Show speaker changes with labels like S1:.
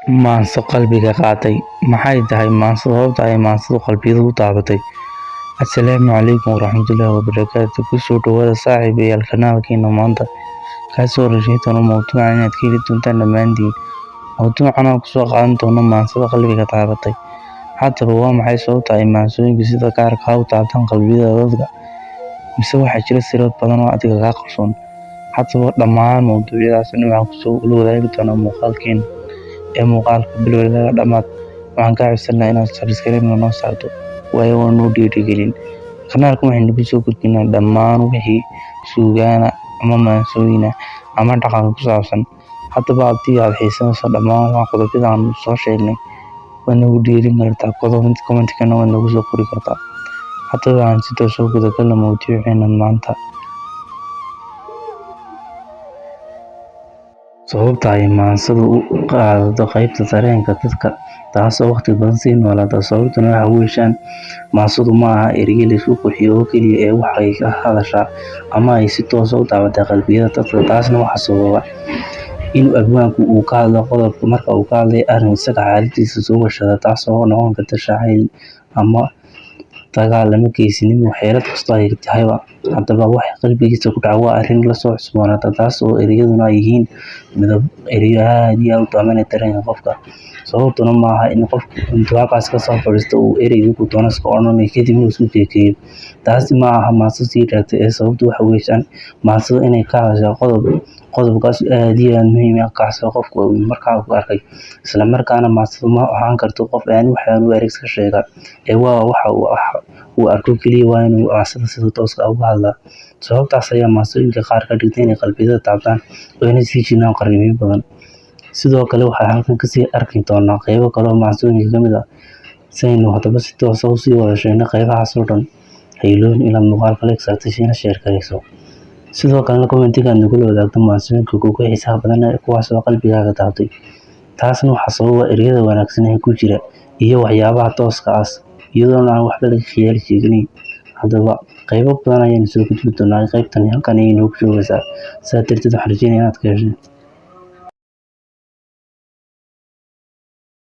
S1: Maanso qalbiga qaatay. Maxay tahay maansadu? Sababta ay maansadu qalbiyada u taabatay? Assalaamu calaykum waraxmatullaahi wabarakaatuh. Kusoo dhawaada saaxiibayaal kanaalkeena maanta, kaasoo rajeyn doono mowduuca inaad ka heli doontaan dhammaantiin. Mowduucan aan kusoo qaadan doono maansada qalbiga taabatay. Haddaba waa maxay sababta ay maansooyinku sida gaarka ah u taabtaan qalbiyada dadka? Mise waxaa jira sirad badan oo adiga kaa qarsoon? Haddaba dhammaan mowduucyadaas waxaan kusoo wadaagi doonaa muuqaalkeena. Muuqaalka bilow ilaa dhammaad waxaan kaa codsanayaa inaad subscribe noo saarto, waayo waa noo dhiirigelin. Kanaalka waxaynu kusoo gudbinaa dhammaan wixii suugaan ama maansooyin ama dhaqan ku saabsan. Haddaba haddii aad xiisaynayso dhammaan qodobbada aan soo sheegnay, waad nagu dhiirin kartaa comment-kana waad nagu soo qori kartaa. Haddaba aan si toos ah u guda galno mowduuceena maanta. Sababta ay maansadu u qaadato qaybta dareenka dadka, taasoo waqti badan sii noolaata. Sababtuna waxa weeyaan maansadu ma aha ereyo la isku qurxiyo oo keliya ee waxay ka hadashaa ama ay si toos ah u taabataa qalbiyada dadka. Taasna waxaa sababa in abwaanku uu ka hadlo qodobka marka uu ka hadlayo arrin isaga xaaladiisa soo gashada, taasoo noqon karta jacayl ama dagaal ama geesinimo, xeelad kastoo ay tahayba. Haddaba waxa qalbigiisa ku dhaca waa arrin la soo cusboonaata, taas oo ereyaduna ay yihiin ereyo aad iyo aad u taabanaya dareenka qofka. Sababtuna ma aha in qofku intuu halkaas ka soo fadhiisto uu ereyga ku doono iska odhanayo kadibna uu isku sheekeeyo. Taasi ma aha maanso sii dhaatay, sababtu waxa weeyaan maansada inay ka hadashaa qodobkaas aad iyo aad muhiim ah, kaasoo qofku markaa ku arkay. Isla markaana maansadu ma ahaan karto qof waxaan u ereyga ka sheega, waa waxa uu arko keliya waa inuu maansada sida tooska ah uga hadlaa. Sababtaas ayaa maansooyinka qaar ka dhigtay inay qalbiyada taabtaan oo inay sii jiraan qarniyo badan. Sidoo kale waxaan halkan kasii arki doonaa qaybo kale oo maansooyinka ka mid ah. Si aynu haddaba si toos ah usii wada sheegno qaybahaas oo dhan, ha iloobin inaad muuqaalka like saarto siina share garayso. Sidoo kalena comment-ga aad nagula wadaagto maansooyinka kugu xiisaha badan kuwaas oo qalbigaaga taabtay. Taasna waxaa sababa ereyada wanaagsan ee ku jira iyo waxyaabaha tooska ah, iyadoon aan waxba laga khiyaali sheeganayn. Haddaba qaybo badan ayaynu soo gudbin doonaa. Qaybtani halkan ayay noogu joogaysaa. Sidaa darteed waxaan rajeynayaa inaad ka heshay.